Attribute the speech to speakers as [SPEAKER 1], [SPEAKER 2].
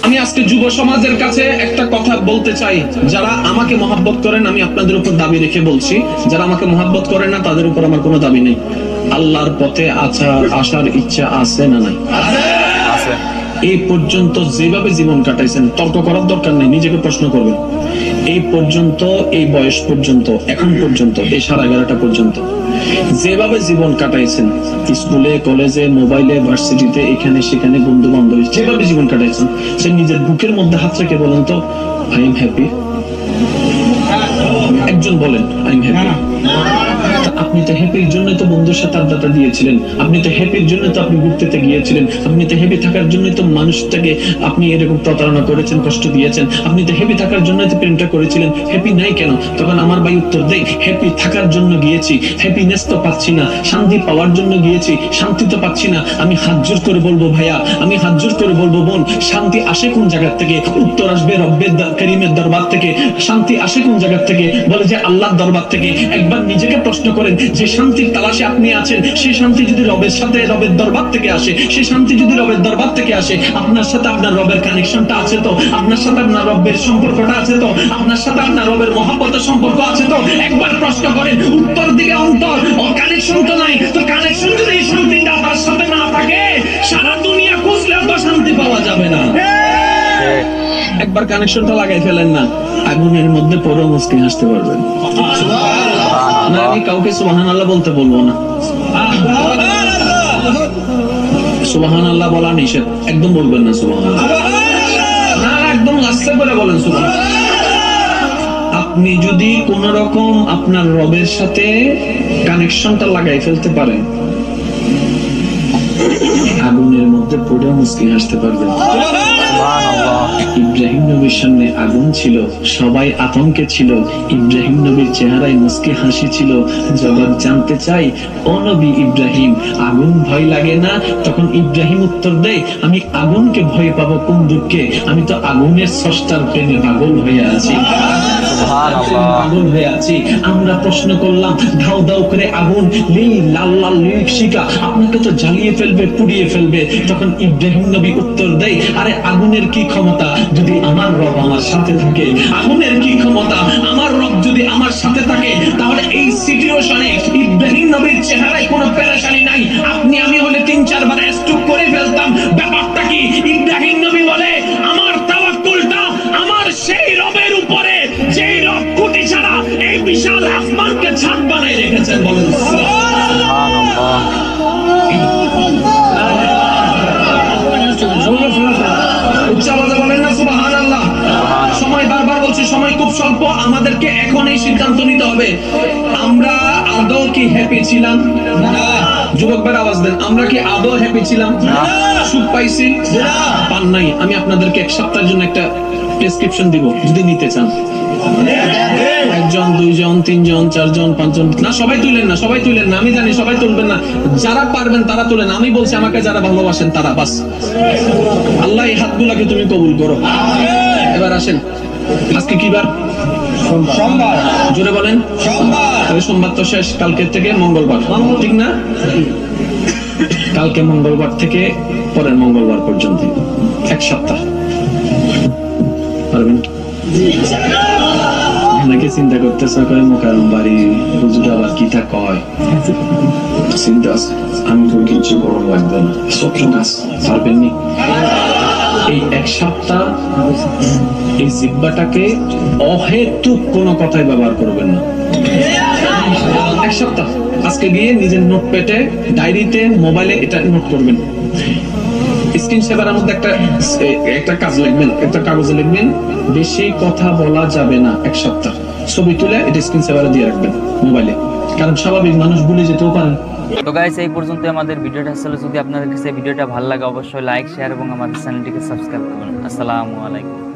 [SPEAKER 1] আমি আজকে যুব সমাজের কাছে একটা কথা বলতে চাই, যারা আমাকে মহব্বত করেন আমি আপনাদের উপর দাবি রেখে বলছি, যারা আমাকে মহব্বত করেন না তাদের উপর আমার কোনো দাবি নেই। আল্লাহর পথে আসার ইচ্ছা আছে না নাই?
[SPEAKER 2] আছে।
[SPEAKER 1] এই পর্যন্ত যেভাবে জীবন কাটাইছেন, তর্ক করার দরকার নেই, নিজেকে প্রশ্ন করবেন। এই পর্যন্ত, এই বয়স পর্যন্ত, এখন পর্যন্ত, এই 11:30 পর্যন্ত যেভাবে জীবন কাটাইছেন, স্কুলে, কলেজে, মোবাইলে, ভার্সিটিতে, এখানে সেখানে, বন্ধু বান্ধব, যেভাবে জীবন কাটাইছেন, সে নিজের বুকের মধ্যে হাত রেখে বলেন তো আই এম হ্যাপি। একজন বলেন আই এম হ্যাপি। আপনি তো হ্যাপির জন্য তো বন্ধুর সাথে আড্ডাটা দিয়েছিলেন, আপনি তো হ্যাপির জন্য তো আপনি ঘুরতে গিয়েছিলেন, আপনি তো হ্যাপি থাকার জন্য তো মানুষটাকে আপনি এরকম প্রতারণা করেছেন, কষ্ট দিয়েছেন, আপনি তো হ্যাপি থাকার জন্য তো প্রেমটা করেছিলেন, হ্যাপি নাই কেন? তখন আমার ভাই উত্তর দেয়, হ্যাপি থাকার জন্য গিয়েছি, হ্যাপিনেস তো পাচ্ছি না, শান্তি পাওয়ার জন্য গিয়েছি, শান্তি তো পাচ্ছি না। আমি হাত জোর করে বলবো ভাইয়া, আমি হাত জোর করে বলবো বোন, শান্তি আসে কোন জায়গা থেকে? উত্তর আসবে রব্বের করিমের দরবার থেকে। শান্তি আসে কোন জায়গা থেকে? বলে যে আল্লাহর দরবার থেকে। একবার নিজেকে প্রশ্ন করেন, যে শান্তির তালাশে আপনি আছেন, সেই শান্তি যদি রবের সাথে, রবের দরবার থেকে আসে, সেই শান্তি যদি রবের দরবার থেকে আসে, আপনার সাথে আপনার রবের কানেকশনটা আছে তো? আপনার সাথে আপনার রবের সম্পর্কটা আছে তো? আপনার সাথে আপনার রবের মহব্বতের সম্পর্ক আছে তো? একবার প্রশ্ন করেন, উত্তর দিকে অন্তর ও কানেকশন তো নাই। তো কানেকশন যদি এই শান্তিটা আপনার সাথে না থাকে, সারা দুনিয়া খুঁজলেও তো শান্তি পাওয়া যাবে না। একবার কানেকশনটা লাগাই ফেলেন না, আগুনের মধ্যে পড়ে মুচকি হাসতে পারবেন না। আমি কাউকে সুবহানাল্লাহ বলতে বলবো না, সুবহানাল্লাহ বলা নিষেধ, একদম বলবেন না সুবহানাল্লাহ, না একদম আস্তে করে বলেন সুবহানাল্লাহ। আপনি যদি কোন রকম আপনার রবের সাথে কানেকশনটা লাগাই ফেলতে পারেন, আগুনের মধ্যে পড়ে মুচকি হাসতে পারবেন। ইব্রাহিম নবীর সামনে আগুন ছিল, সবাই আতঙ্কে ছিল, ইব্রাহিম নবীর চেহারায় মুচকি হাসি ছিল। জগৎ জানতে চাই, ও নবী ইব্রাহিম, আগুন ভয় লাগে না? তখন ইব্রাহিম উত্তর দেয়, আমি আগুনকে ভয় পাবো কোন দুঃখে? আমি তো আগুনের স্রষ্টার প্রেমে পাগল হয়ে আছি, পাগল হয়ে আছি। আমরা প্রশ্ন করলাম, দাও দাও করে আগুন, লাল লাল শিকা আপনাকে তো জ্বালিয়ে ফেলবে, পুড়িয়ে ফেলবে। তখন ইব্রাহিম নবী উত্তর দেয়, আরে আগুনের কি ক্ষমতা যদি আমার রব আমার সাথে থাকে? আগুনের কি ক্ষমতা? আমার রব যদি আমার সাথে থাকে, তাহলে এই সিচুয়েশনে ইব্রাহিম নবীর চেহারায় কোনো পেরেশানি নাই। আপনি আমি হলে 3-4 বার স্ট্রোক করে ফেলতাম। ব্যাপারটা কি? ইব্রাহিম নবী বলে, আমার তাওয়াক্কুলটা আমার সেই রবের উপরে, যেই রব কোটি ছাড়া এই বিশাল আসমানকে ছাদ বানাই রেখেছেন। বলেন সুবহানাল্লাহ। সময় বারবার বলছি, সময় খুব স্বল্প, আমাদেরকে এখন এই সিদ্ধান্ত নিতে হবে, আমরা আদৌ কি হ্যাপি ছিলাম? যুবক ভাইরা আওয়াজ দেন, আমরা কি আদৌ হ্যাপি ছিলাম? সুখ পাইছি? পান নাই। আমি আপনাদেরকে 1 সপ্তাহের জন্য একটা প্রেসক্রিপশন দিব, যদি নিতে চান। 1 জন, 2 জন, 3 জন, 4 জন, 5 জন, না সবাই তুলেন না, সবাই তুলেন না, আমি জানি সবাই তুলবেন না। যারা পারবেন তারা তুলেন। আমি বলছি আমাকে যারা ভালোবাসেন তারা, বাস। আল্লাহ এই হাতগুলাকে তুমি কবুল করো। এবার আসেন, আজকে কি বার? সোমবার। জোরে বলেন সোমবার। সোমবার তো শেষ, কালকের থেকে মঙ্গলবার, ঠিক না? কালকে মঙ্গলবার থেকে পরের মঙ্গলবার পর্যন্ত 1 সপ্তাহ পারবেন? অনেকে চিন্তা করতেছে, কয় মোকারম বাড়ি হুজুর আবার কি তা কয়, চিন্তা আছে। আমি তো কিছু বড় লাগবে না, সব কাজ পারবেন নি। এই 1 সপ্তাহ এই জিহ্বাটাকে অহেতুক কোনো কথাই ব্যবহার করবেন না। 1 সপ্তাহ আজকে গিয়ে নিজের নোটপ্যাডে, ডায়েরিতে, মোবাইলে এটা নোট করবেন। স্ক্রিন সেভারের মধ্যে একটা কাজ লিখবেন, একটা কাগজে লিখবেন, বেশি কথা বলা যাবে না 1 সপ্তাহ। ছবি তুলে এটা স্ক্রিন সেভারে দিয়ে রাখবেন মোবাইলে, কারণ স্বাভাবিক মানুষ ভুলে যেতেও পারেন।
[SPEAKER 2] তো গাইস, এই পর্যন্ত আমাদের ভিডিওটা আসলে, যদি আপনাদের কাছে ভিডিওটা ভালো লাগে অবশ্যই লাইক, শেয়ার এবং আমাদের চ্যানেলটিকে সাবস্ক্রাইব করুন। আসসালামু আলাইকুম।